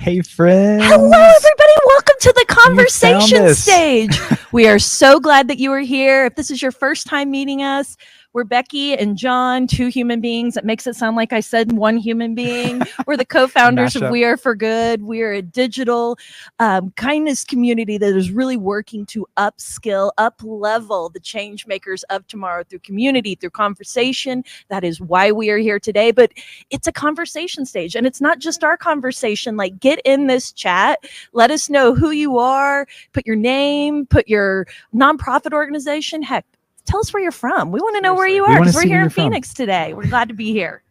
Hey, friends. Hello, everybody. Welcome to the conversation stage. We are so glad that you are here. If this is your first time meeting us, we're Becky and John, two human beings. That makes it sound like I said one human being. We're the co-founders of We Are For Good. We are a digital kindness community that is really working to upskill, up-level the change makers of tomorrow through community, through conversation. That is why we are here today. But it's a conversation stage, and it's not just our conversation. Like, get in this chat. Let us know who you are. Put your name, put your nonprofit organization. Heck, tell us where you're from. We want to know where you are because we're here in Phoenix today. We're glad to be here.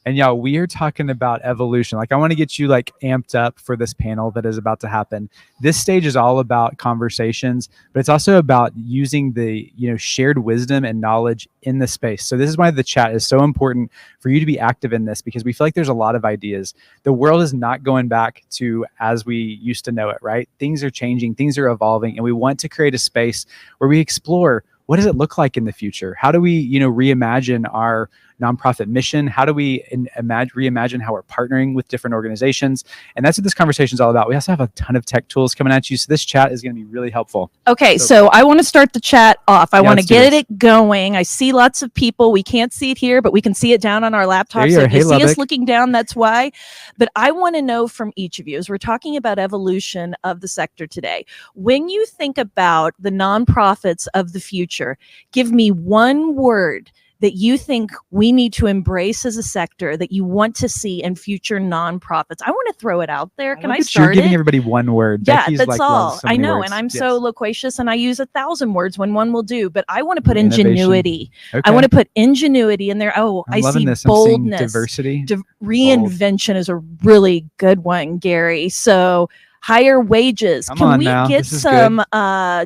And y'all, we are talking about evolution. Like, I want to get you like amped up for this panel that is about to happen. This stage is all about conversations, but it's also about using the, shared wisdom and knowledge in the space. So this is why the chat is so important for you to be active in this, because we feel like there's a lot of ideas. The world is not going back to as we used to know it, right? Things are changing, things are evolving, and we want to create a space where we explore what does it look like in the future? How do we, reimagine our nonprofit mission? How do we reimagine how we're partnering with different organizations? And that's what this conversation is all about. We also have a ton of tech tools coming at you. So this chat is going to be really helpful. Okay, so I want to start the chat off. I want to get it going. I see lots of people. We can't see it here, but we can see it down on our laptop. So if you see us looking down, that's why. But I want to know from each of you, as we're talking about evolution of the sector today, when you think about the nonprofits of the future, give me one word that you think we need to embrace as a sector that you want to see in future nonprofits. I want to throw it out there. Can I start You're giving everybody one word. Yeah, Becky's that's all. So I know, words. And I'm so loquacious, and I use 1,000 words when one will do. But I want to put ingenuity. Okay. I want to put ingenuity in there. Oh, I see boldness. Diversity. Reinvention is a really good one, Gary. So higher wages. Can we get some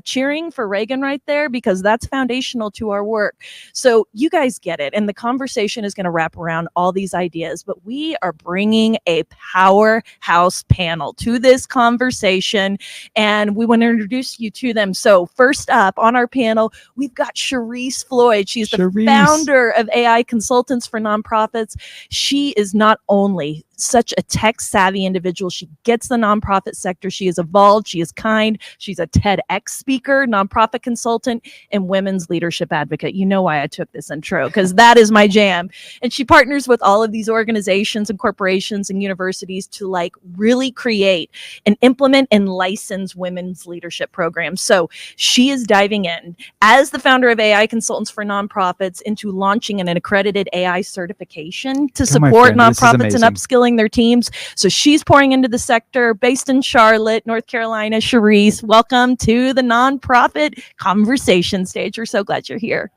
cheering for Reagan right there? Because that's foundational to our work. So you guys get it. And the conversation is going to wrap around all these ideas. But we are bringing a powerhouse panel to this conversation. And we want to introduce you to them. So first up on our panel, we've got Shereese Floyd. She's the founder of AI Consultants for Nonprofits. She is not only such a tech-savvy individual. She gets the nonprofit sector. She is evolved. She is kind. She's a TEDx speaker, nonprofit consultant, and women's leadership advocate. You know why I took this intro, because that is my jam. And she partners with all of these organizations and corporations and universities to really create and implement and license women's leadership programs. So she is diving in as the founder of AI Consultants for Nonprofits into launching an accredited AI certification to support nonprofits and upskilling their teams. So she's pouring into the sector, based in Charlotte, North Carolina. Shereese, welcome to the nonprofit conversation stage. We're so glad you're here.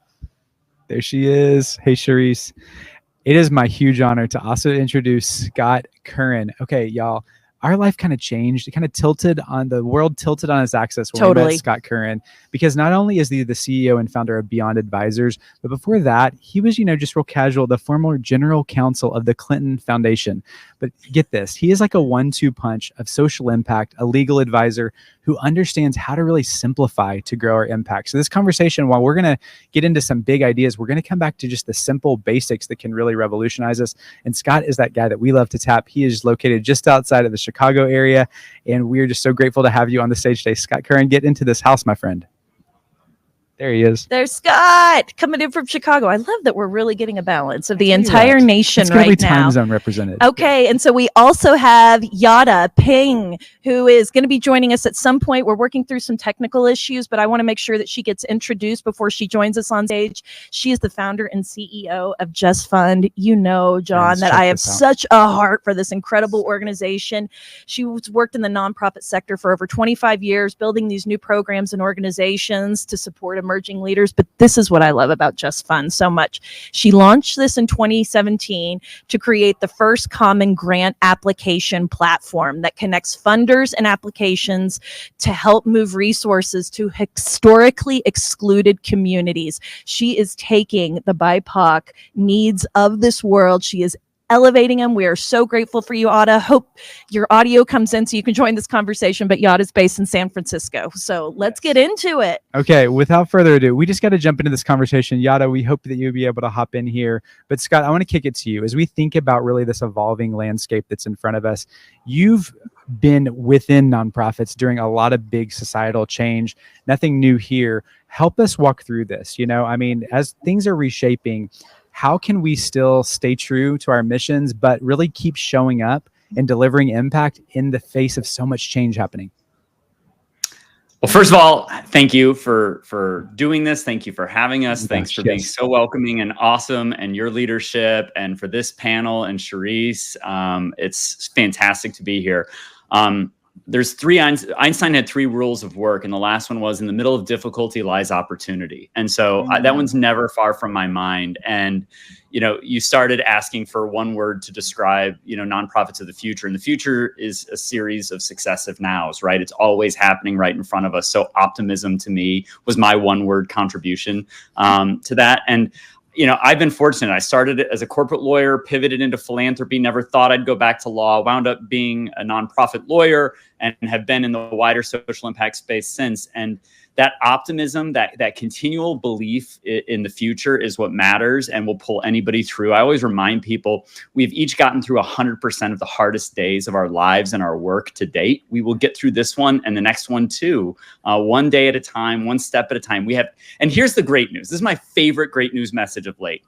There she is. Hey, Shereese. It is my huge honor to also introduce Scott Curran. Okay, y'all. Our life kind of changed. It kind of the world tilted on its axis when we met Scott Curran, because not only is he the CEO and founder of Beyond Advisors, but before that, he was, just real casual, the former general counsel of the Clinton Foundation. But get this, he is like a 1-2 punch of social impact, a legal advisor who understands how to really simplify to grow our impact. So this conversation, while we're going to get into some big ideas, we're going to come back to just the simple basics that can really revolutionize us. And Scott is that guy that we love to tap. He is located just outside of the Chicago area, and we're just so grateful to have you on the stage today. Scott Curran, get into this house, my friend. There he is. There's Scott coming in from Chicago. I love that we're really getting a balance of the entire nation right now. It's time zone represented. Okay, and so we also have Iara Peng, who is going to be joining us at some point. We're working through some technical issues, but I want to make sure that she gets introduced before she joins us on stage. She is the founder and CEO of JustFund. You know, John, that I have such a heart for this incredible organization. She's worked in the nonprofit sector for over 25 years, building these new programs and organizations to support emerging leaders. But this is what I love about JustFund so much. She launched this in 2017 to create the first common grant application platform that connects funders and applications to help move resources to historically excluded communities. She is taking the BIPOC needs of this world. She is elevating them. We are so grateful for you, Yada. Hope your audio comes in so you can join this conversation, but Yada's based in San Francisco. So let's get into it. Okay, without further ado, we just got to jump into this conversation. Yada, we hope that you'll be able to hop in here. But Scott, I want to kick it to you. As we think about really this evolving landscape that's in front of us, you've been within nonprofits during a lot of big societal change. Nothing new here. Help us walk through this. You know, I mean, as things are reshaping, how can we still stay true to our missions, but really keep showing up and delivering impact in the face of so much change happening? Well, first of all, thank you for doing this. Thank you for having us. Thanks for being so welcoming and awesome, and your leadership, and for this panel and Shereese. It's fantastic to be here. There's three, Einstein had 3 rules of work, and the last one was, in the middle of difficulty lies opportunity. And so that one's never far from my mind. And, you know, you started asking for one word to describe, you know, nonprofits of the future, and the future is a series of successive nows, right? It's always happening right in front of us. So optimism to me was my one word contribution to that. And you know, I've been fortunate. I started as a corporate lawyer, pivoted into philanthropy, never thought I'd go back to law, wound up being a nonprofit lawyer, and have been in the wider social impact space since. And that optimism, that continual belief in the future is what matters and will pull anybody through. I always remind people, we've each gotten through 100% of the hardest days of our lives and our work to date. We will get through this one and the next one too, one day at a time, one step at a time. And here's the great news. This is my favorite great news message of late.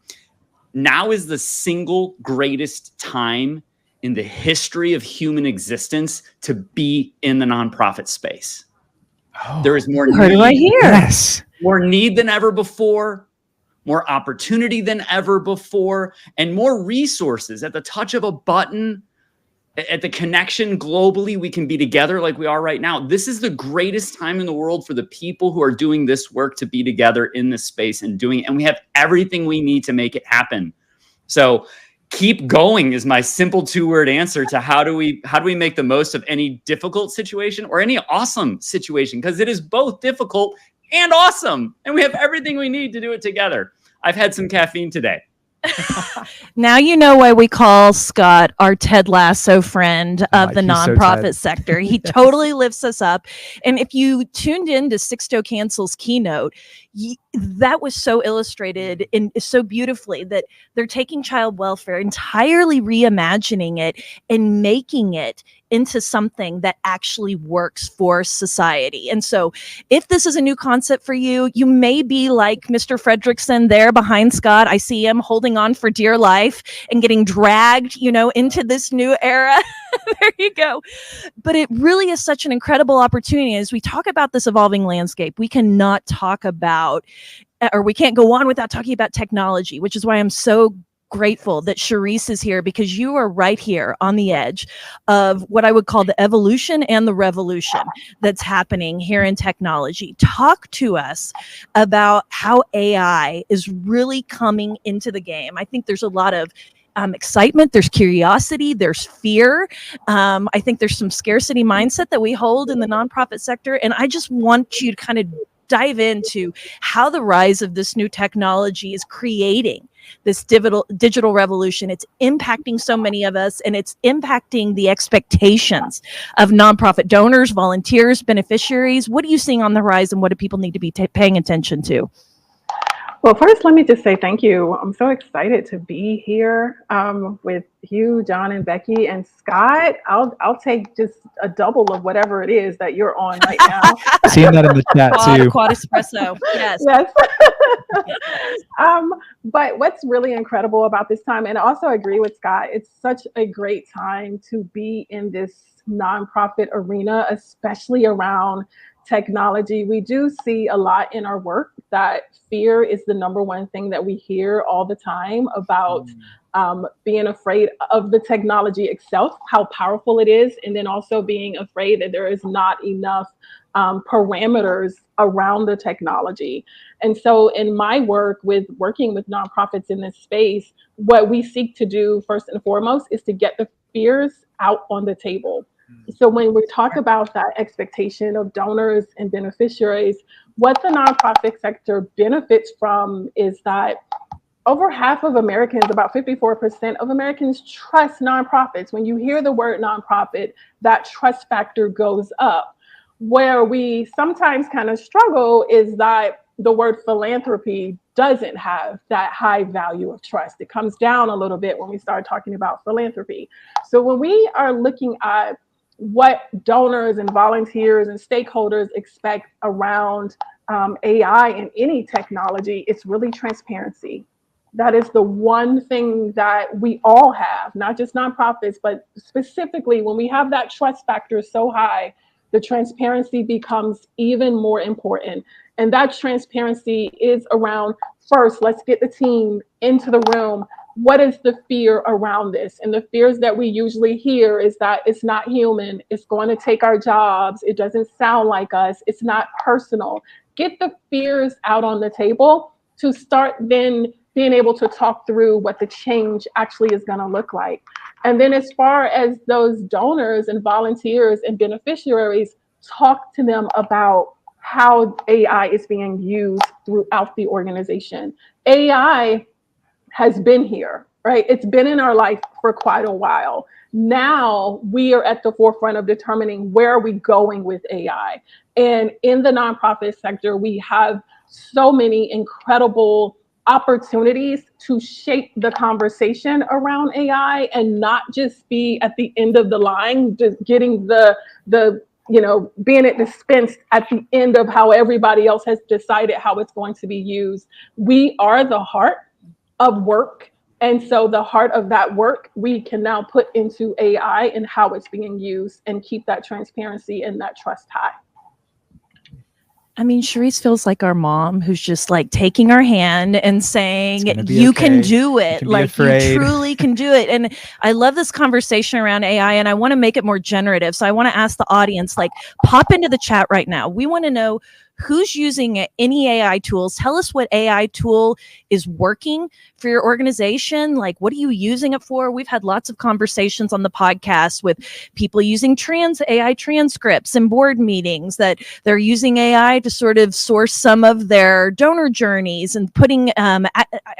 Now is the single greatest time in the history of human existence to be in the nonprofit space. Oh, there is more need, right here. Yes. More need than ever before, more opportunity than ever before, and more resources at the touch of a button, at the connection globally. We can be together like we are right now. This is the greatest time in the world for the people who are doing this work to be together in this space and doing it. And we have everything we need to make it happen. So keep going is my simple 2-word answer to how do we make the most of any difficult situation or any awesome situation, because it is both difficult and awesome, and we have everything we need to do it together. I've had some caffeine today. Now you know why we call Scott our Ted Lasso friend of the nonprofit sector. He totally lifts us up. And if you tuned in to Sixto Cancel's keynote, that was so illustrated and so beautifully that they're taking child welfare, entirely reimagining it and making it into something that actually works for society. And so if this is a new concept for you, you may be like Mr. Fredrickson there behind Scott. I see him holding on for dear life and getting dragged, you know, into this new era. There you go. But it really is such an incredible opportunity. As we talk about this evolving landscape, we cannot talk about, or we can't go on without talking about technology, which is why I'm so grateful that Shereese is here, because you are right here on the edge of what I would call the evolution and the revolution that's happening here in technology. Talk to us about how AI is really coming into the game. I think there's a lot of excitement, there's curiosity, there's fear. I think there's some scarcity mindset that we hold in the nonprofit sector. And I just want you to kind of dive into how the rise of this new technology is creating this digital revolution. It's impacting so many of us, and it's impacting the expectations of nonprofit donors, volunteers, beneficiaries. What are you seeing on the horizon? What do people need to be paying attention to? Well, first, let me just say thank you. I'm so excited to be here with you, John and Becky, and Scott. I'll take just a double of whatever it is that you're on right now. Seeing that in the chat too. Quad espresso. Yes. Yes. But what's really incredible about this time, and I also agree with Scott, it's such a great time to be in this nonprofit arena, especially around technology. We do see a lot in our work that fear is the number one thing that we hear all the time about, being afraid of the technology itself, how powerful it is, and then also being afraid that there is not enough parameters around the technology. And so in my work working with nonprofits in this space, what we seek to do first and foremost is to get the fears out on the table. So when we talk about that expectation of donors and beneficiaries, what the nonprofit sector benefits from is that over half of Americans, about 54% of Americans trust nonprofits. When you hear the word nonprofit, that trust factor goes up. Where we sometimes kind of struggle is that the word philanthropy doesn't have that high value of trust. It comes down a little bit when we start talking about philanthropy. So when we are looking at what donors and volunteers and stakeholders expect around AI and any technology, it's really transparency. That is the one thing that we all have, not just nonprofits, but specifically when we have that trust factor so high, the transparency becomes even more important. And that transparency is around, first, let's get the team into the room. What is the fear around this? And the fears that we usually hear is that it's not human, it's going to take our jobs, it doesn't sound like us, it's not personal. Get the fears out on the table to start then being able to talk through what the change actually is going to look like. And then as far as those donors and volunteers and beneficiaries, talk to them about how AI is being used throughout the organization. AI has been here, right? It's been in our life for quite a while. Now we are at the forefront of determining where are we going with AI. And in the nonprofit sector, we have so many incredible opportunities to shape the conversation around AI and not just be at the end of the line, just getting the being it dispensed at the end of how everybody else has decided how it's going to be used. We are the heart of work. And so the heart of that work, we can now put into AI and how it's being used and keep that transparency and that trust high. I mean, Shereese feels like our mom who's just like taking our hand and saying, you can do it. Like you truly can do it. And I love this conversation around AI and I want to make it more generative. So I want to ask the audience, like pop into the chat right now. We want to know who's using any AI tools. Tell us what AI tool is working for your organization. Like, what are you using it for? We've had lots of conversations on the podcast with people using AI transcripts and board meetings that they're using AI to sort of source some of their donor journeys and putting, I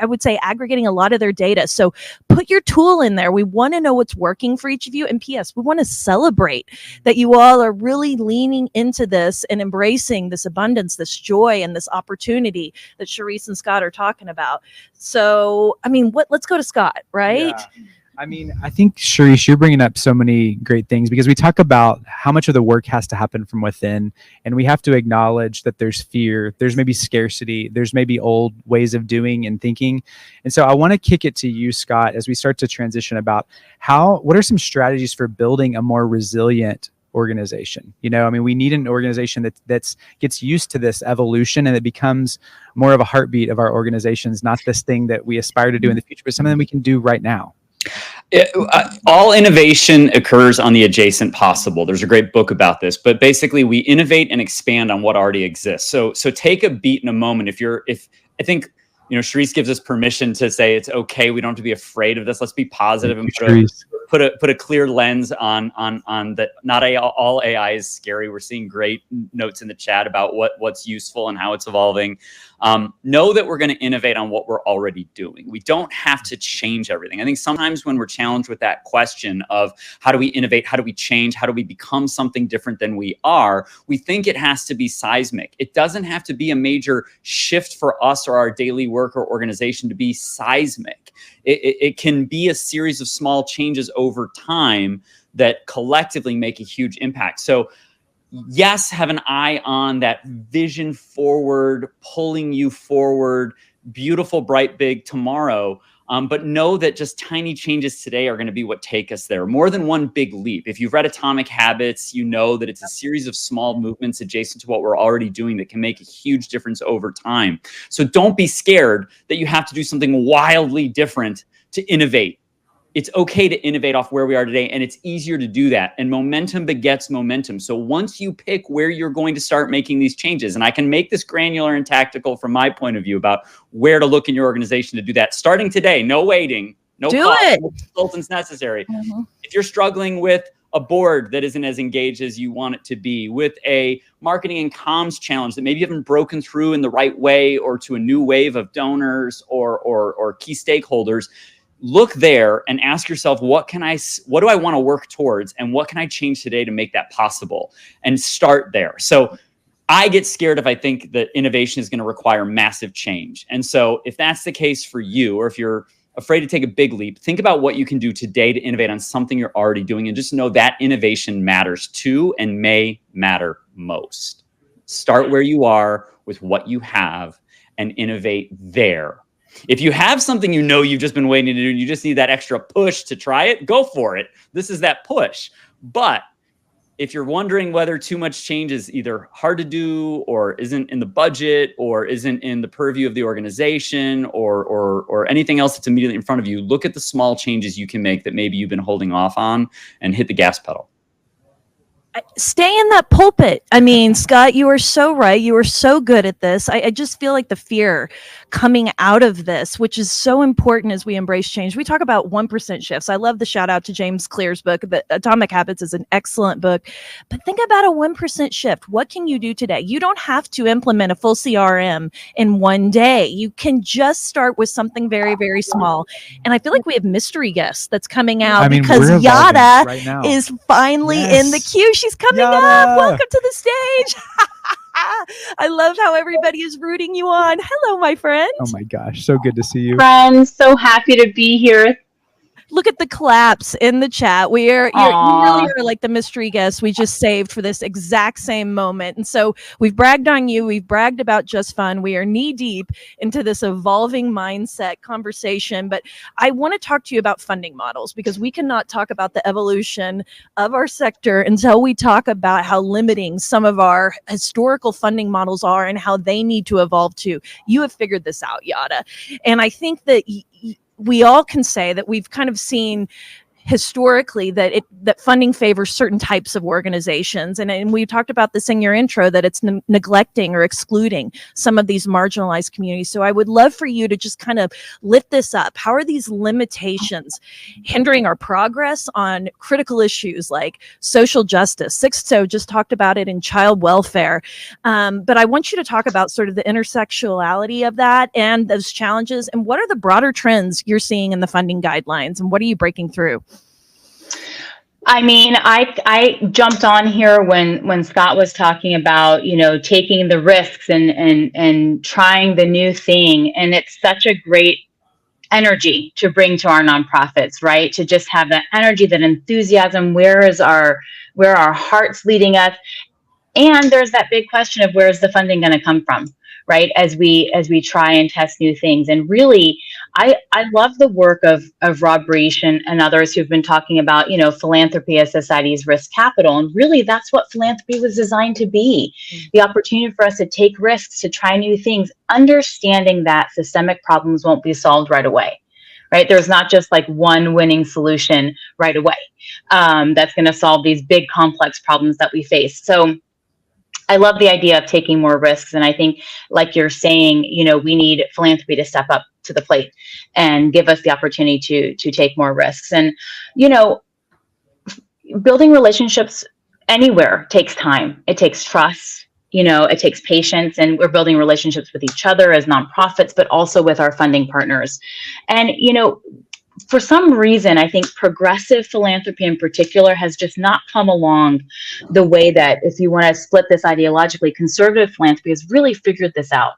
would say, aggregating a lot of their data. So put your tool in there. We want to know what's working for each of you. And P.S., we want to celebrate that you all are really leaning into this and embracing this abundance, this joy, and this opportunity that Shereese and Scott are talking about. So, I mean, let's go to Scott, right? Yeah. I mean, I think, Shereese, you're bringing up so many great things because we talk about how much of the work has to happen from within, and we have to acknowledge that there's fear, there's maybe scarcity, there's maybe old ways of doing and thinking. And so I want to kick it to you, Scott, as we start to transition about what are some strategies for building a more resilient organization? I mean, we need an organization that gets used to this evolution and it becomes more of a heartbeat of our organizations, not this thing that we aspire to do in the future, but something we can do right now. All innovation occurs on the adjacent possible. There's a great book about this, but basically we innovate and expand on what already exists. So take a beat in a moment. If I think, Shereese gives us permission to say it's okay. We don't have to be afraid of this. Let's be positive and put a clear lens on that. Not all AI is scary. We're seeing great notes in the chat about what's useful and how it's evolving. Know that we're going to innovate on what we're already doing. We don't have to change everything. I think sometimes when we're challenged with that question of how do we innovate, how do we change, how do we become something different than we are, we think it has to be seismic. It doesn't have to be a major shift for us or our daily work or organization to be seismic. It can be a series of small changes over time that collectively make a huge impact. So yes, have an eye on that vision forward, pulling you forward, beautiful, bright, big tomorrow. But know that just tiny changes today are going to be what take us there. More than one big leap. If you've read Atomic Habits, you know that it's a series of small movements adjacent to what we're already doing that can make a huge difference over time. So don't be scared that you have to do something wildly different to innovate. It's okay to innovate off where we are today, and it's easier to do that. And momentum begets momentum. So once you pick where you're going to start making these changes, and I can make this granular and tactical from my point of view about where to look in your organization to do that. Starting today, no waiting, no consultants necessary. Mm-hmm. If you're struggling with a board that isn't as engaged as you want it to be, with a marketing and comms challenge that maybe you haven't broken through in the right way or to a new wave of donors or key stakeholders, look there and ask yourself, what do I want to work towards, and what can I change today to make that possible? And start there. So I get scared if I think that innovation is going to require massive change. And so if that's the case for you, or if you're afraid to take a big leap, think about what you can do today to innovate on something you're already doing, and just know that innovation matters too, and may matter most. Start where you are with what you have and innovate there. If you have something you've just been waiting to do and you just need that extra push to try it, go for it. This is that push. But if you're wondering whether too much change is either hard to do, or isn't in the budget, or isn't in the purview of the organization, or anything else that's immediately in front of you, look at the small changes you can make that maybe you've been holding off on, and hit the gas pedal. Stay in that pulpit. I mean, Scott, you are so right. You are so good at this. I just feel like the fear coming out of this, which is so important as we embrace change. We talk about 1% shifts. I love the shout out to James Clear's book. The Atomic Habits is an excellent book. But think about a 1% shift. What can you do today? You don't have to implement a full CRM in one day. You can just start with something very, very small. And I feel like we have mystery guests that's coming out because Yada right is finally in the queue. She's coming up. Welcome to the stage. I love how everybody is rooting you on. Hello, my friend. Oh my gosh, so good to see you. Friends, so happy to be here. Look at the claps in the chat. You really are like the mystery guest we just saved for this exact same moment. And so we've bragged on you. We've bragged about JustFund. We are knee deep into this evolving mindset conversation. But I want to talk to you about funding models, because we cannot talk about the evolution of our sector until we talk about how limiting some of our historical funding models are and how they need to evolve too. You have figured this out, Yada. And I think that we all can say that we've kind of seen historically that funding favors certain types of organizations. And we talked about this in your intro, that it's neglecting or excluding some of these marginalized communities. So I would love for you to just kind of lift this up. How are these limitations hindering our progress on critical issues like social justice? Sixto just talked about it in child welfare. But I want you to talk about sort of the intersectionality of that and those challenges. And what are the broader trends you're seeing in the funding guidelines, and what are you breaking through? I mean, I jumped on here when Scott was talking about, taking the risks and trying the new thing. And it's such a great energy to bring to our nonprofits, right? To just have that energy, that enthusiasm. Where are our hearts leading us? And there's that big question of, where's the funding going to come from, right? As we try and test new things. And really, I love the work of Rob Breach and others who've been talking about, philanthropy as society's risk capital. And really, that's what philanthropy was designed to be. The opportunity for us to take risks, to try new things, understanding that systemic problems won't be solved right away. Right? There's not just like one winning solution right away that's going to solve these big complex problems that we face. So I love the idea of taking more risks. And I think, like you're saying, we need philanthropy to step up to the plate and give us the opportunity to take more risks. And, building relationships anywhere takes time. It takes trust, it takes patience, and we're building relationships with each other as nonprofits, but also with our funding partners. And, for some reason, I think progressive philanthropy in particular has just not come along the way that, if you want to split this ideologically, conservative philanthropy has really figured this out.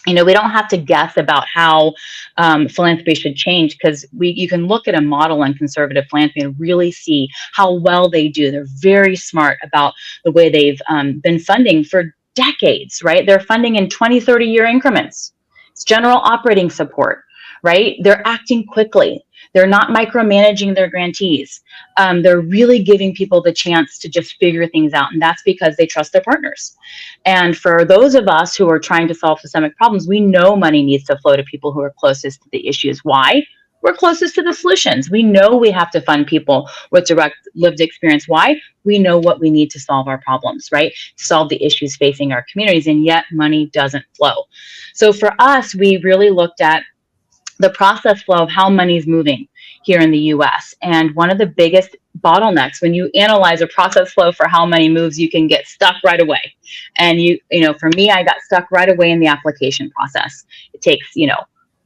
We don't have to guess about how philanthropy should change, because you can look at a model on conservative philanthropy and really see how well they do. They're very smart about the way they've been funding for decades, right? They're funding in 20, 30-year increments. It's general operating support. Right? They're acting quickly. They're not micromanaging their grantees. They're really giving people the chance to just figure things out. And that's because they trust their partners. And for those of us who are trying to solve systemic problems, we know money needs to flow to people who are closest to the issues. Why? We're closest to the solutions. We know we have to fund people with direct lived experience. Why? We know what we need to solve our problems, right? To solve the issues facing our communities, and yet money doesn't flow. So for us, we really looked at the process flow of how money is moving here in the US. And one of the biggest bottlenecks, when you analyze a process flow for how money moves, you can get stuck right away. And for me, I got stuck right away in the application process. It takes,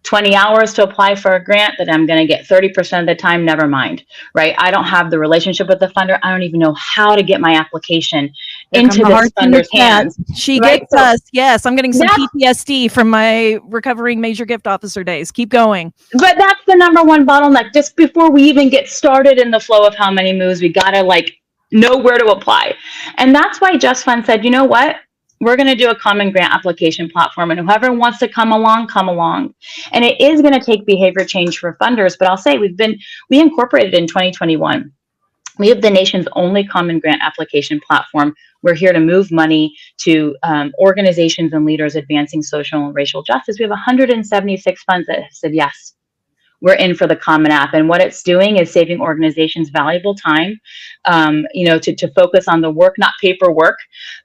20 hours to apply for a grant that I'm going to get 30% of the time, never mind, right? I don't have the relationship with the funder. I don't even know how to get my application into this funder's hands. She gets us. Yes, I'm getting some PTSD from my recovering major gift officer days. Keep going. But that's the number one bottleneck. Just before we even get started in the flow of how money moves, we got to know where to apply. And that's why JustFund said, you know what? We're going to do a common grant application platform, and whoever wants to come along, come along. And it is going to take behavior change for funders, but I'll say we incorporated in 2021. We have the nation's only common grant application platform. We're here to move money to organizations and leaders advancing social and racial justice. We have 176 funds that have said yes. We're in for the common app, and what it's doing is saving organizations valuable time, to focus on the work, not paperwork,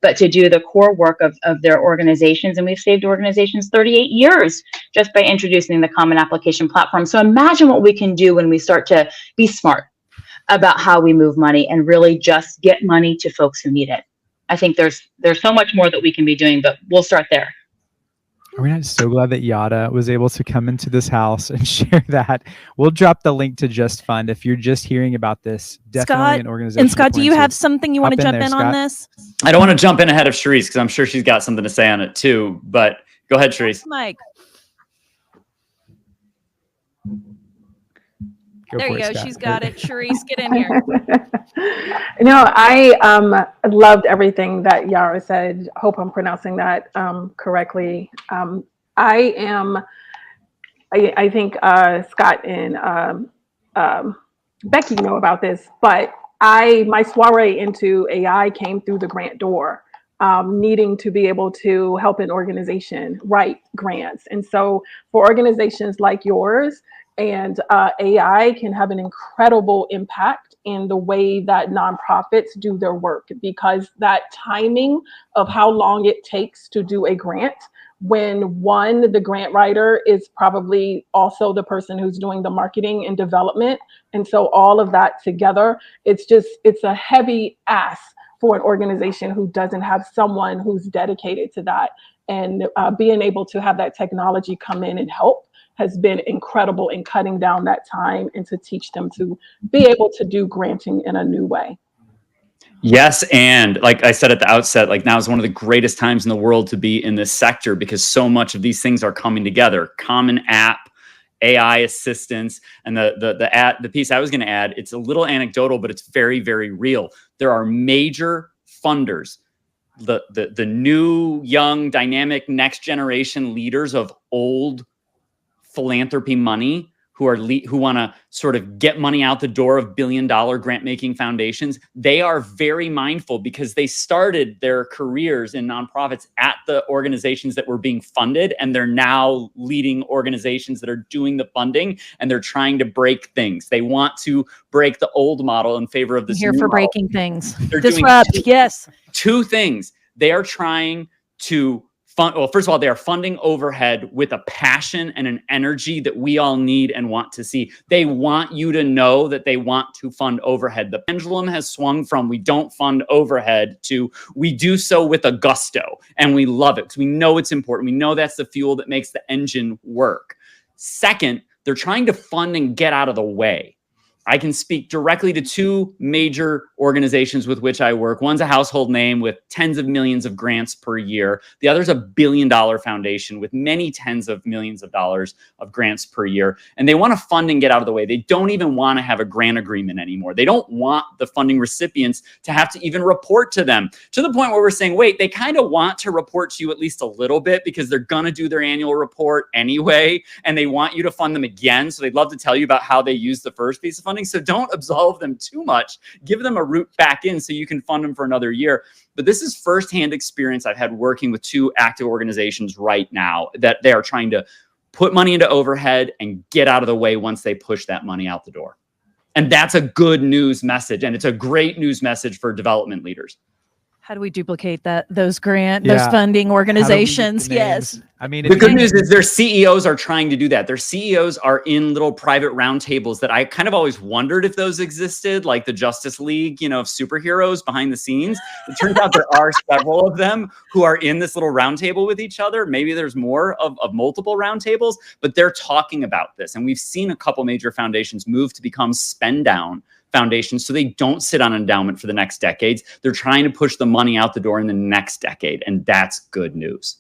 but to do the core work of their organizations. And we've saved organizations 38 years just by introducing the common application platform. So imagine what we can do when we start to be smart about how we move money and really just get money to folks who need it. I think there's so much more that we can be doing, but we'll start there. Are we not so glad that Yada was able to come into this house and share that? We'll drop the link to JustFund if you're just hearing about this. Definitely an organization. And Scott, do you have something you want to jump in on this? I don't want to jump in ahead of Shereese because I'm sure she's got something to say on it too. But go ahead, Shereese. Mike. There you go. She's got it. Shereese, get in here. I loved everything that Iara said. Hope I'm pronouncing that correctly. I think Scott and Becky know about this, but my soiree into AI came through the grant door, needing to be able to help an organization write grants. And so for organizations like yours, and AI can have an incredible impact in the way that nonprofits do their work, because that timing of how long it takes to do a grant, when the grant writer is probably also the person who's doing the marketing and development. And so all of that together, it's a heavy ask for an organization who doesn't have someone who's dedicated to that. And being able to have that technology come in and help has been incredible in cutting down that time and to teach them to be able to do granting in a new way. Yes. And like I said at the outset, now is one of the greatest times in the world to be in this sector, because so much of these things are coming together. Common app, AI assistance, and the piece I was going to add, it's a little anecdotal, but it's very, very real. There are major funders, the new, young, dynamic, next generation leaders of old philanthropy money who want to sort of get money out the door of billion-dollar grant-making foundations. They are very mindful, because they started their careers in nonprofits at the organizations that were being funded, and they're now leading organizations that are doing the funding, and they're trying to break things. They want to break the old model in favor of this new model. Here for breaking things. They're Disrupt, yes. Two things. They are trying to first of all, they are funding overhead with a passion and an energy that we all need and want to see. They want you to know that they want to fund overhead. The pendulum has swung from we don't fund overhead to we do so with a gusto, and we love it because we know it's important. We know that's the fuel that makes the engine work. Second, they're trying to fund and get out of the way. I can speak directly to two major organizations with which I work. One's a household name with tens of millions of grants per year. The other's a $1 billion foundation with many tens of millions of dollars of grants per year. And they want to fund and get out of the way. They don't even want to have a grant agreement anymore. They don't want the funding recipients to have to even report to them, to the point where we're saying, wait, they kind of want to report to you at least a little bit, because they're going to do their annual report anyway, and they want you to fund them again. So they'd love to tell you about how they used the first piece of funding. So don't absolve them too much. Give them a route back in so you can fund them for another year. But this is firsthand experience I've had working with two active organizations right now, that they are trying to put money into overhead and get out of the way once they push that money out the door. And that's a good news message. And it's a great news message for development leaders. How do we duplicate those funding organizations? Yes. I mean, the good news is their CEOs are trying to do that. Their CEOs are in little private roundtables that I kind of always wondered if those existed, like the Justice League, of superheroes behind the scenes. It turns out there are several of them who are in this little roundtable with each other. Maybe there's more of multiple roundtables, but they're talking about this. And we've seen a couple major foundations move to become spend down foundations, so they don't sit on endowment for the next decades. They're trying to push the money out the door in the next decade, and that's good news.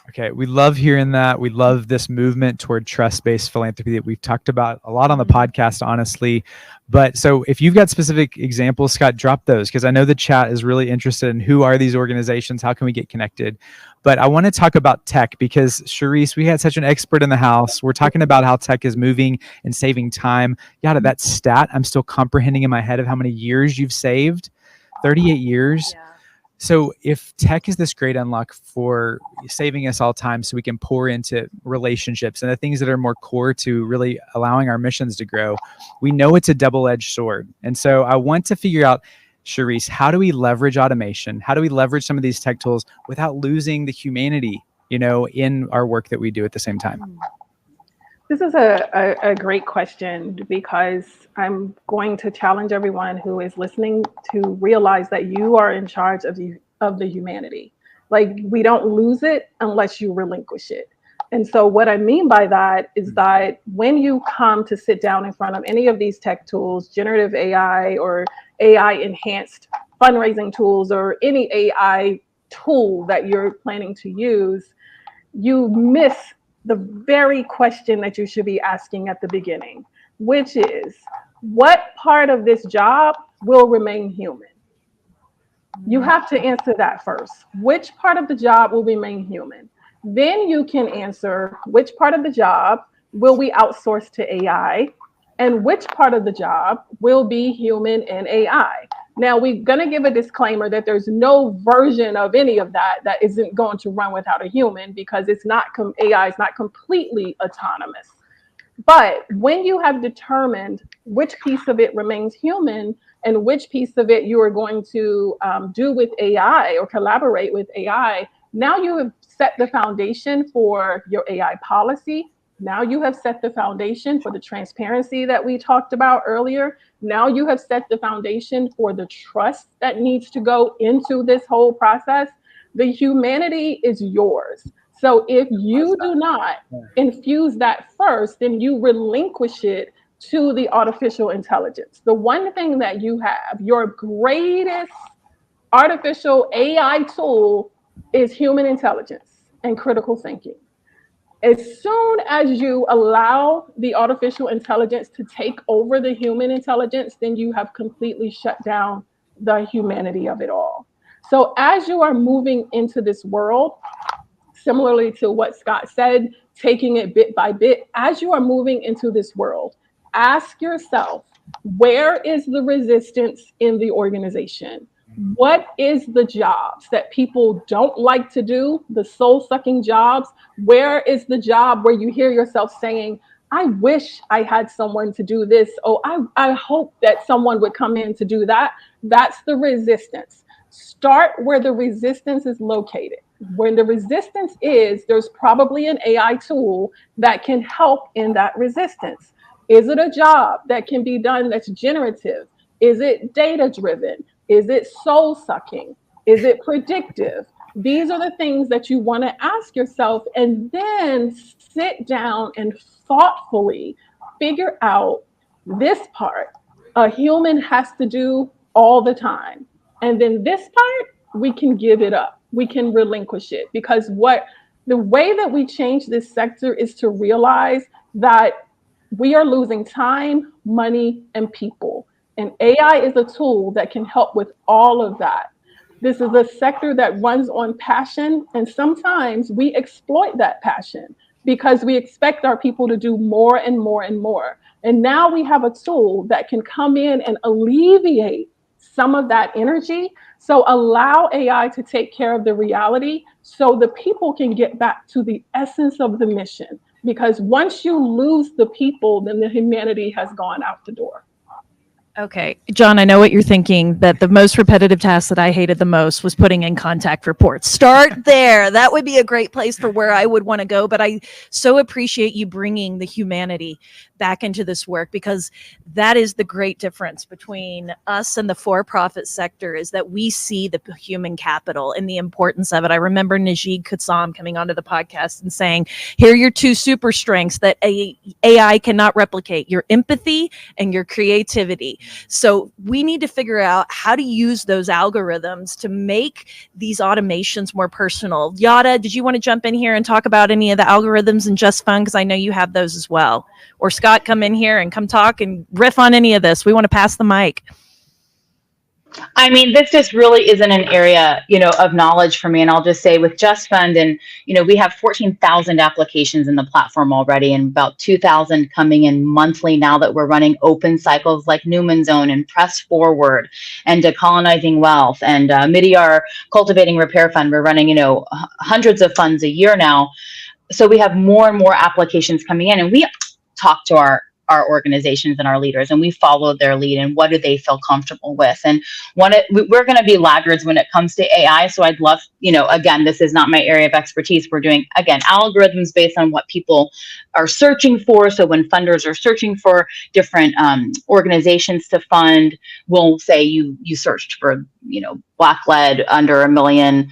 Okay, we love hearing that. We love this movement toward trust-based philanthropy that we've talked about a lot on the podcast, honestly. But so if you've got specific examples, Scott, drop those, because I know the chat is really interested in who are these organizations, how can we get connected? But I want to talk about tech, because Shereese, we had such an expert in the house. We're talking about how tech is moving and saving time. Yada, that stat I'm still comprehending in my head of how many years you've saved, 38 years. Yeah. So if tech is this great unlock for saving us all time so we can pour into relationships and the things that are more core to really allowing our missions to grow, we know it's a double-edged sword. And so I want to figure out, Shereese, how do we leverage automation? How do we leverage some of these tech tools without losing the humanity, in our work that we do at the same time? This is a great question, because I'm going to challenge everyone who is listening to realize that you are in charge of the humanity. Like, we don't lose it unless you relinquish it. And so what I mean by that is that when you come to sit down in front of any of these tech tools, generative AI or AI enhanced fundraising tools, or any AI tool that you're planning to use, you miss the very question that you should be asking at the beginning, which is, what part of this job will remain human? You have to answer that first. Which part of the job will remain human? Then you can answer, which part of the job will we outsource to AI? And which part of the job will be human and AI? Now, we're going to give a disclaimer that there's no version of any of that isn't going to run without a human, because AI is not completely autonomous. But when you have determined which piece of it remains human and which piece of it you are going to do with AI or collaborate with AI, now you have set the foundation for your AI policy. Now you have set the foundation for the transparency that we talked about earlier. Now you have set the foundation for the trust that needs to go into this whole process. The humanity is yours. So if you do not infuse that first, then you relinquish it to the artificial intelligence. The one thing that you have, your greatest artificial AI tool, is human intelligence and critical thinking. As soon as you allow the artificial intelligence to take over the human intelligence, then you have completely shut down the humanity of it all. So as you are moving into this world, similarly to what Scott said, taking it bit by bit, as you are moving into this world, ask yourself, where is the resistance in the organization? What is the jobs that people don't like to do, the soul-sucking jobs? Where is the job where you hear yourself saying, I wish I had someone to do this. Oh, I hope that someone would come in to do that. That's the resistance. Start where the resistance is located. When the resistance is, there's probably an AI tool that can help in that resistance. Is it a job that can be done that's generative? Is it data-driven? Is it soul-sucking? Is it predictive? These are the things that you want to ask yourself, and then sit down and thoughtfully figure out this part a human has to do all the time. And then this part, we can give it up. We can relinquish it, because the way that we change this sector is to realize that we are losing time, money, and people. And AI is a tool that can help with all of that. This is a sector that runs on passion, and sometimes we exploit that passion because we expect our people to do more and more and more. And now we have a tool that can come in and alleviate some of that energy. So allow AI to take care of the reality so the people can get back to the essence of the mission. Because once you lose the people, then the humanity has gone out the door. Okay, John, I know what you're thinking, that the most repetitive task that I hated the most was putting in contact reports. Start there. That would be a great place for where I would want to go. But I so appreciate you bringing the humanity back into this work, because that is the great difference between us and the for-profit sector, is that we see the human capital and the importance of it. I remember Najib Kassam coming onto the podcast and saying, here are your two super strengths that AI cannot replicate: your empathy and your creativity. So we need to figure out how to use those algorithms to make these automations more personal. Yada, did you want to jump in here and talk about any of the algorithms in JustFund? Because I know you have those as well. Or Scott, come in here and come talk and riff on any of this. We want to pass the mic. I mean, this just really isn't an area, of knowledge for me. And I'll just say with JustFund, and, we have 14,000 applications in the platform already, and about 2,000 coming in monthly now that we're running open cycles like Newman Zone and Press Forward and Decolonizing Wealth and Midiar Cultivating Repair Fund. We're running, hundreds of funds a year now. So we have more and more applications coming in, and we talk to our organizations and our leaders, and we follow their lead and what do they feel comfortable with. And we're going to be laggards when it comes to AI. So I'd love, again, this is not my area of expertise. We're doing, again, algorithms based on what people are searching for. So when funders are searching for different organizations to fund, we'll say you searched for, Black lead under $1 million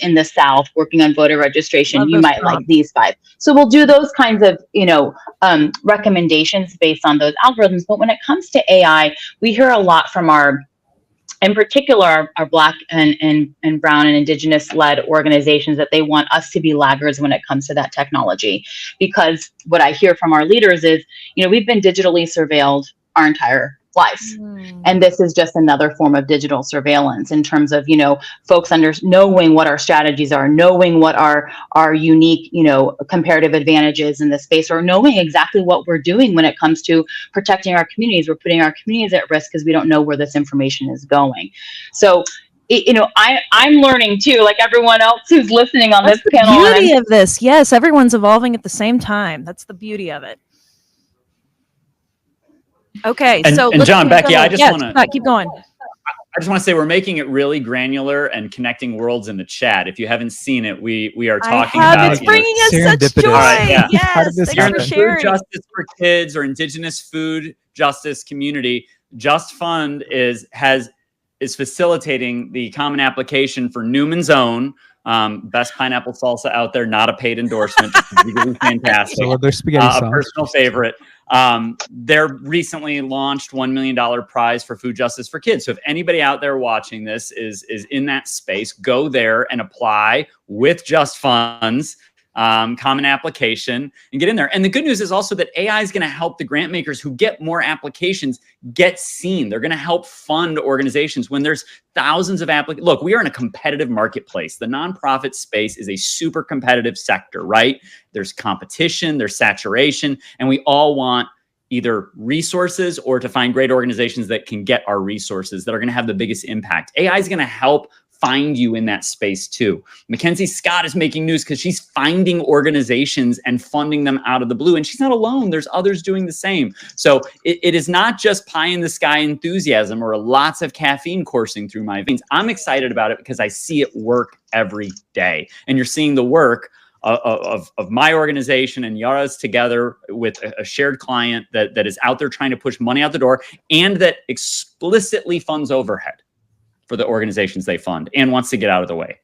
in the South, working on voter registration. You might like these 5. So we'll do those kinds of, recommendations based on those algorithms. But when it comes to AI, we hear a lot from in particular, our Black and Brown and Indigenous led organizations, that they want us to be laggards when it comes to that technology. Because what I hear from our leaders is, we've been digitally surveilled our entire lives. And this is just another form of digital surveillance in terms of, folks knowing what our strategies are, knowing what our unique, comparative advantages in this space, or knowing exactly what we're doing when it comes to protecting our communities. We're putting our communities at risk because we don't know where this information is going. So, I'm learning too, like everyone else who's listening on this panel. The beauty of this. Yes, everyone's evolving at the same time. That's the beauty of it. Okay, and John, Becky, I just want to keep going. I just want to say we're making it really granular and connecting worlds in the chat. If you haven't seen it, we are talking about. It's bringing us such joy. Right, yeah. Yes, thanks for sharing. Food justice for kids or Indigenous food justice community, JustFund is facilitating the common application for Newman Zone. Best pineapple salsa out there, not a paid endorsement. Really fantastic. So their spaghetti sauce. A personal favorite. Their recently launched $1 million prize for food justice for kids. So if anybody out there watching this is in that space, go there and apply with JustFund's common application and get in there. And the good news is also that AI is going to help the grant makers who get more applications get seen. They're going to help fund organizations when there's thousands of applicants. Look, we are in a competitive marketplace. The nonprofit space is a super competitive sector, right? There's competition, there's saturation, and we all want either resources or to find great organizations that can get our resources that are going to have the biggest impact. AI is going to help find you in that space too. Mackenzie Scott is making news because she's finding organizations and funding them out of the blue. And she's not alone. There's others doing the same. So it is not just pie in the sky enthusiasm or lots of caffeine coursing through my veins. I'm excited about it because I see it work every day. And you're seeing the work of my organization and Iara's together with a shared client that is out there trying to push money out the door and that explicitly funds overhead for the organizations they fund and wants to get out of the way.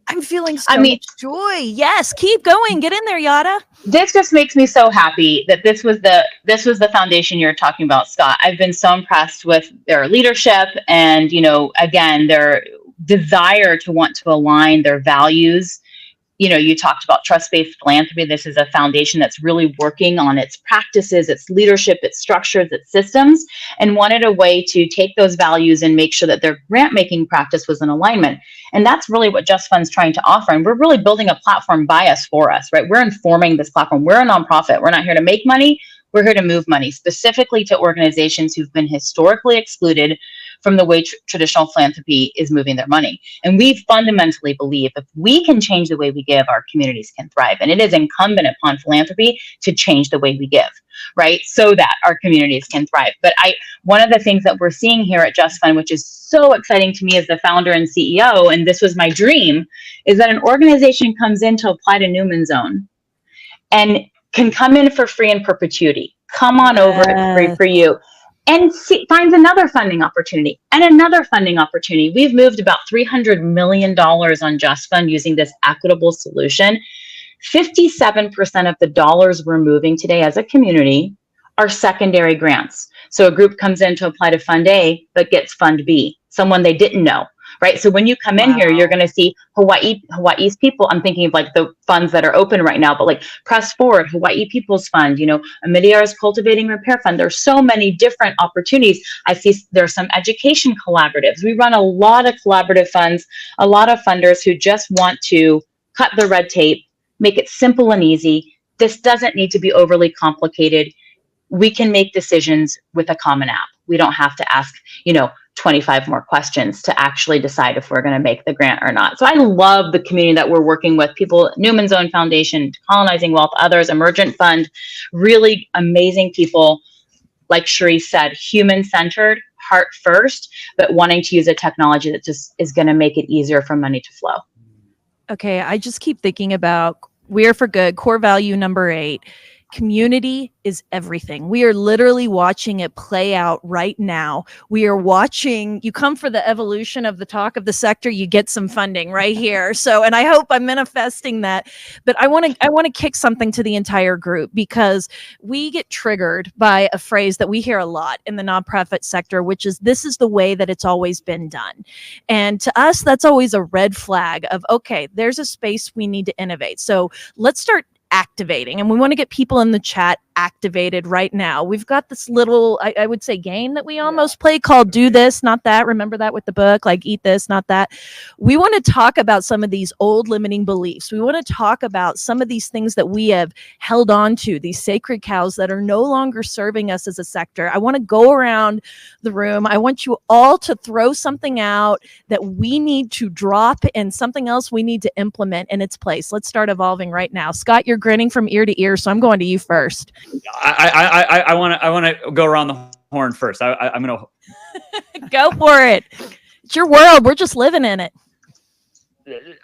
I'm feeling so much joy. Yes, keep going. Get in there, Yada. This just makes me so happy that this was the foundation you're talking about, Scott. I've been so impressed with their leadership and, again, their desire to want to align their values. You talked about trust-based philanthropy. This is a foundation that's really working on its practices, its leadership, its structures, its systems, and wanted a way to take those values and make sure that their grant-making practice was in alignment. And that's really what JustFund's trying to offer. And we're really building a platform by us for us, right? We're informing this platform. We're a nonprofit. We're not here to make money. We're here to move money specifically to organizations who've been historically excluded from the way traditional philanthropy is moving their money. And we fundamentally believe if we can change the way we give, our communities can thrive. And it is incumbent upon philanthropy to change the way we give, right? So that our communities can thrive. But one of the things that we're seeing here at JustFund, which is so exciting to me as the founder and CEO, and this was my dream, is that an organization comes in to apply to Newman Zone and can come in for free in perpetuity. Come on over, it's free for you. And finds another funding opportunity and another funding opportunity. We've moved about $300 million on JustFund using this equitable solution. 57% of the dollars we're moving today as a community are secondary grants. So a group comes in to apply to Fund A, but gets Fund B, someone they didn't know, right? So when you come in here, you're going to see Hawaii's people. I'm thinking of like the funds that are open right now, but like Press Forward, Hawaii People's Fund, Amidiara's Cultivating Repair Fund. There's so many different opportunities. I see there's some education collaboratives. We run a lot of collaborative funds, a lot of funders who just want to cut the red tape, make it simple and easy. This doesn't need to be overly complicated. We can make decisions with a common app. We don't have to ask, 25 more questions to actually decide if we're going to make the grant or not. So I love the community that we're working with, people, Newman Zone Foundation, Colonizing Wealth, others, Emergent Fund, really amazing people. Like Shereese said, human-centered, heart first, but wanting to use a technology that just is going to make it easier for money to flow. Okay, I just keep thinking about We're for Good, core value number 8. Community is everything. We are literally watching it play out right now. We are watching, you come for the evolution of the talk of the sector, you get some funding right here. So, and I hope I'm manifesting that, but I want to kick something to the entire group, because we get triggered by a phrase that we hear a lot in the nonprofit sector, which is, this is the way that it's always been done. And to us, that's always a red flag of, okay, there's a space we need to innovate. So let's start activating, and we want to get people in the chat activated right now. We've got this little, I would say, game that we almost play called Do This, Not That. Remember that with the book, like eat this, not that. We want to talk about some of these old limiting beliefs. We want to talk about some of these things that we have held on to, these sacred cows that are no longer serving us as a sector. I want to go around the room. I want you all to throw something out that we need to drop and something else we need to implement in its place. Let's start evolving right now. Scott, you're grinning from ear to ear, so I'm going to you first. I want to go around the horn first. I'm going to go for it. It's your world. We're just living in it.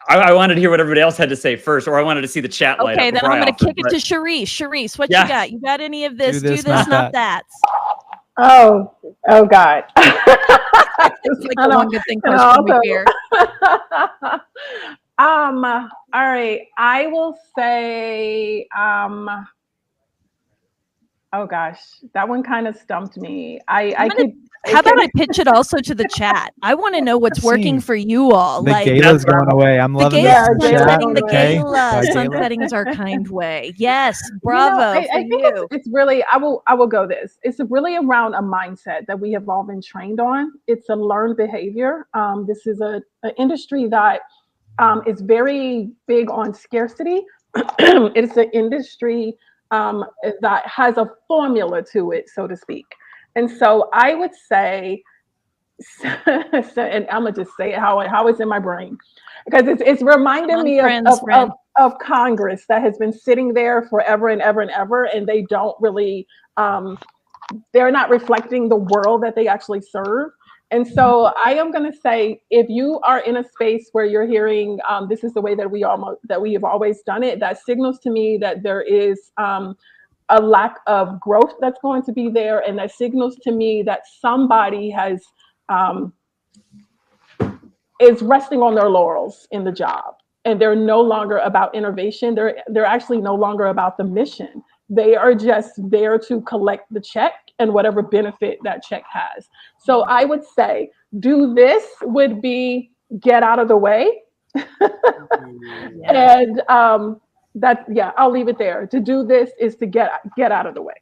I wanted to hear what everybody else had to say first, or I wanted to see the chat light up. Okay, then I'm going to kick it to Shereese. Shereese, what you got? You got any of this? Do this, not that. Oh God. It's like the one good thing question we hear. All right. I will say, oh gosh, that one kind of stumped me. How about I pitch it also to the chat? I want to know what's working for you all. The gala's going away. I'm loving this. Sunsetting the gala. Sunsetting is our kind way. Yes, bravo. I think it's really, I will go this. It's really around a mindset that we have all been trained on. It's a learned behavior. This is an industry that is very big on scarcity. It's an industry that has a formula to it, so to speak. And so I would say, and I'm gonna just say it how it's in my brain, because it's reminding me of Congress that has been sitting there forever and ever and ever, and they don't really, they're not reflecting the world that they actually serve. And so I am going to say, if you are in a space where you're hearing, this is the way that we have always done it, that signals to me that there is a lack of growth that's going to be there. And that signals to me that somebody is resting on their laurels in the job. And they're no longer about innovation. They're actually no longer about the mission. They are just there to collect the check and whatever benefit that check has. So I would say, do this would be get out of the way. And I'll leave it there. To do this is to get out of the way.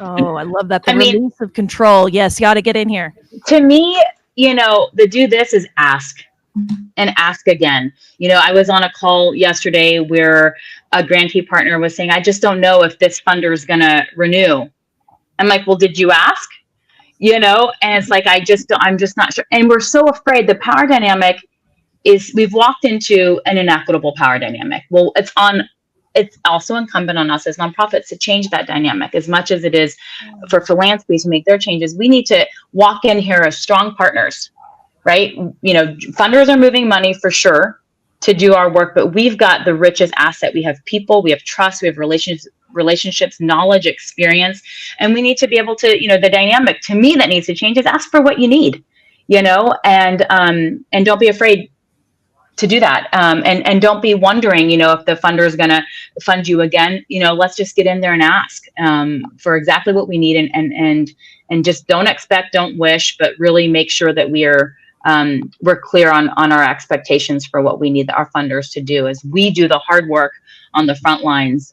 Oh, I love that. The release of control. Yes, you got to get in here. To me, the do this is ask. And ask again. I was on a call yesterday where a grantee partner was saying, I just don't know if this funder is going to renew. I'm like, well, did you ask? you know, and it's like, I'm just not sure. And we're so afraid. The power dynamic is, we've walked into an inequitable power dynamic. Well, it's also incumbent on us as nonprofits to change that dynamic as much as it is for philanthropy to make their changes. We need to walk in here as strong partners, right? You know, funders are moving money for sure to do our work, but we've got the richest asset. We have people, we have trust, we have relationships, knowledge, experience, and we need to be able to, you know, the dynamic to me that needs to change is ask for what you need, you know, and don't be afraid to do that. And don't be wondering, you know, if the funder is going to fund you again. You know, let's just get in there and ask for exactly what we need, and just don't expect, don't wish, but really make sure that we're clear on our expectations for what we need our funders to do. As we do the hard work on the front lines,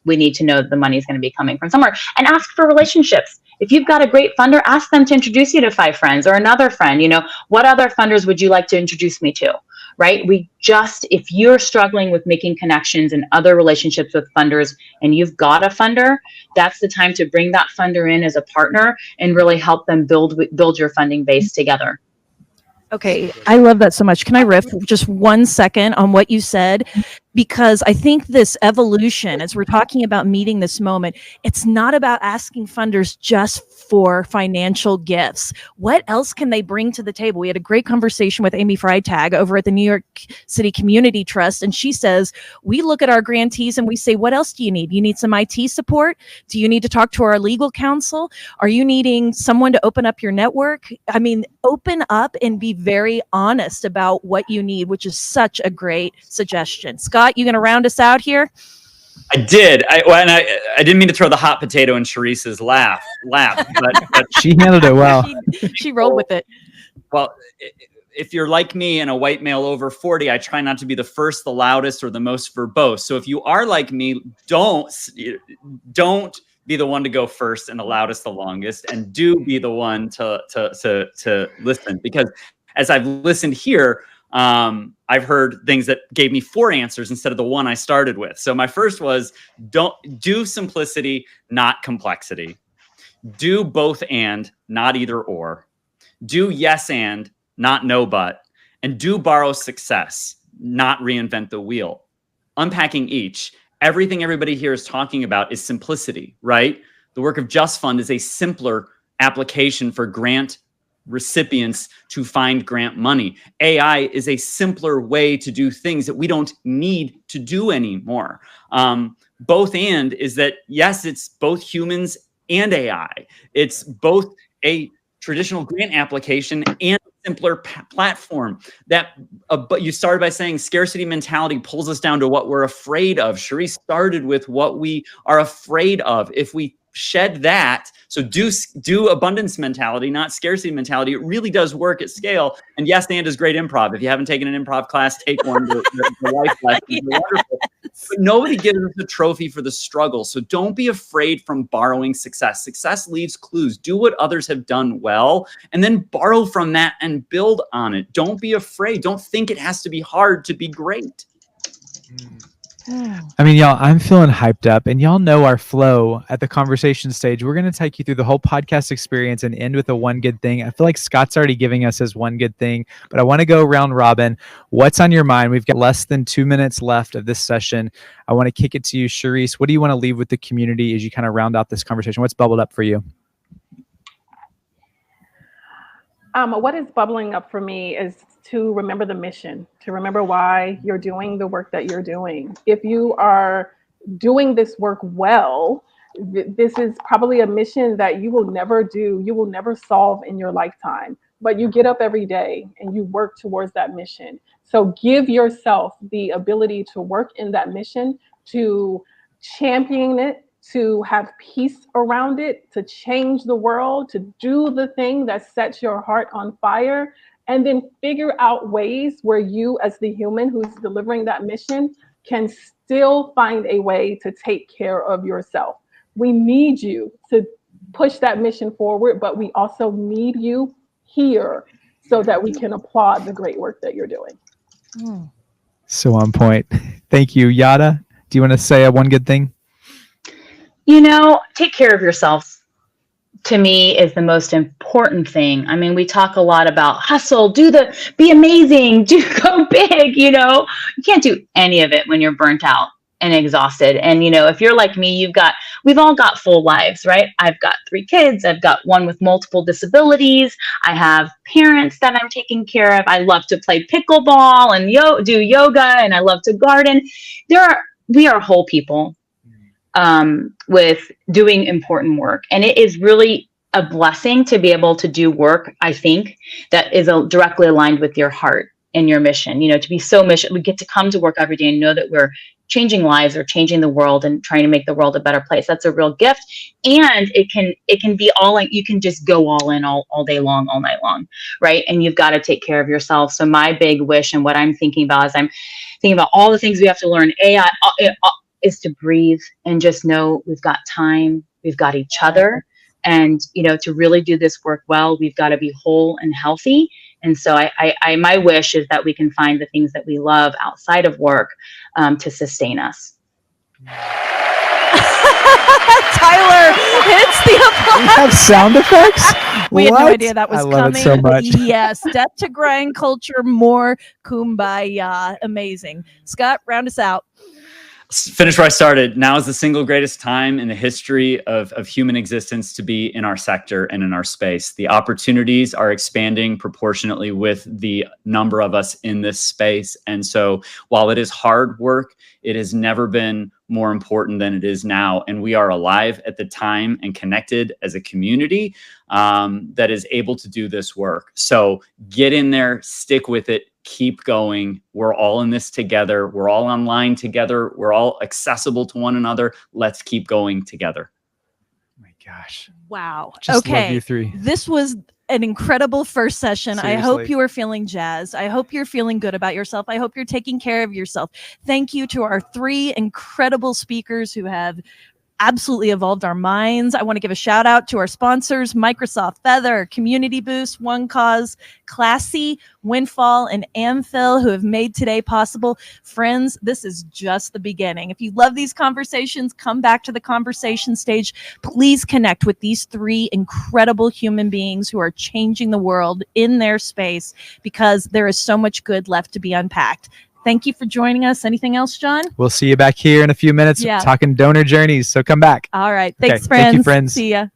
we need to know that the money is going to be coming from somewhere, and ask for relationships. If you've got a great funder, ask them to introduce you to 5 friends or another friend. You know, what other funders would you like to introduce me to? Right? If you're struggling with making connections and other relationships with funders, and you've got a funder, that's the time to bring that funder in as a partner and really help them build your funding base together. Okay, I love that so much. Can I riff just 1 second on what you said? Because I think this evolution, as we're talking about meeting this moment, it's not about asking funders just for financial gifts. What else can they bring to the table? We had a great conversation with Amy Freitag over at the New York City Community Trust, and she says, we look at our grantees and we say, what else do you need? You need some IT support? Do you need to talk to our legal counsel? Are you needing someone to open up your network? I mean, open up and be very honest about what you need, which is such a great suggestion. Scott, you going to round us out here? I did. I didn't mean to throw the hot potato in Shereese's lap, but she handled it well. She rolled with it. Well, if you're like me and a white male over 40, I try not to be the first, the loudest, or the most verbose. So if you are like me, don't be the one to go first and the loudest, the longest, and do be the one to listen. Because as I've listened here, I've heard things that gave me 4 answers instead of the one I started with. So my first was, do simplicity, not complexity. Do both and, not either or. Do yes and, not no but. And do borrow success, not reinvent the wheel. Unpacking each, everything everybody here is talking about is simplicity, right? The work of JustFund is a simpler application for grant recipients to find grant money. AI is a simpler way to do things that we don't need to do anymore. Both and is that, yes, it's both humans and AI. It's both a traditional grant application and a simpler platform. But you started by saying scarcity mentality pulls us down to what we're afraid of. Shereese started with what we are afraid of. If we shed that, so do abundance mentality, not scarcity mentality, it really does work at scale. And yes, and is great improv. If you haven't taken an improv class, take one. The life lessons are wonderful. But nobody gives us a trophy for the struggle. So don't be afraid from borrowing success. Success leaves clues. Do what others have done well, and then borrow from that and build on it. Don't be afraid. Don't think it has to be hard to be great. I mean, y'all, I'm feeling hyped up, and y'all know our flow at the conversation stage. We're going to take you through the whole podcast experience and end with a one good thing. I feel like Scott's already giving us his one good thing, but I want to go round robin. What's on your mind? We've got less than 2 minutes left of this session. I want to kick it to you, Shereese. What do you want to leave with the community as you kind of round out this conversation? What's bubbled up for you? What is bubbling up for me is to remember the mission, to remember why you're doing the work that you're doing. If you are doing this work well, this is probably a mission that you will never do, you will never solve in your lifetime, but you get up every day and you work towards that mission. So give yourself the ability to work in that mission, to champion it, to have peace around it, to change the world, to do the thing that sets your heart on fire, and then figure out ways where you, as the human who's delivering that mission, can still find a way to take care of yourself. We need you to push that mission forward, but we also need you here so that we can applaud the great work that you're doing. So on point. Thank you. Yada, do you want to say one good thing? You know, take care of yourselves. to me is the most important thing. I mean, we talk a lot about hustle, be amazing, go big, you can't do any of it when you're burnt out and exhausted. And, if you're like me, we've all got full lives, right? I've got 3 kids. I've got one with multiple disabilities. I have parents that I'm taking care of. I love to play pickleball and do yoga, and I love to garden. We are whole people with doing important work. And it is really a blessing to be able to do work, I think, that is directly aligned with your heart and your mission, to be so mission. We get to come to work every day and know that we're changing lives or changing the world and trying to make the world a better place. That's a real gift. And it can be you can just go all in all day long, all night long. Right. And you've got to take care of yourself. So my big wish and what I'm thinking about as I'm thinking about all the things we have to learn, AI is to breathe and just know we've got time, we've got each other. And, to really do this work well, we've got to be whole and healthy. And so my wish is that we can find the things that we love outside of work to sustain us. Tyler hits the applause. We have sound effects? We had no idea that was I love coming. it so much. Yes, death to grind culture, more kumbaya. Amazing. Scott, round us out. Finish where I started. Now is the single greatest time in the history of human existence to be in our sector and in our space. The opportunities are expanding proportionately with the number of us in this space. And so while it is hard work, it has never been more important than it is now. And we are alive at the time and connected as a community that is able to do this work. So get in there, stick with it. Keep going. We're all in this together. We're all online together. We're all accessible to one another. Let's keep going together. Oh my gosh. Wow. Just okay. Love you 3. This was an incredible first session. Seriously. I hope you are feeling jazzed. I hope you're feeling good about yourself. I hope you're taking care of yourself. Thank you to our 3 incredible speakers who have absolutely evolved our minds. I want to give a shout out to our sponsors, Microsoft, Feather, Community Boost, One Cause, Classy, Windfall, and Amphil, who have made today possible. Friends, this is just the beginning. If you love these conversations, come back to the conversation stage. Please connect with these 3 incredible human beings who are changing the world in their space, because there is so much good left to be unpacked. Thank you for joining us. Anything else, John? We'll see you back here in a few minutes talking donor journeys. So come back. All right. Thanks, okay. friends. Thank you, friends. See ya.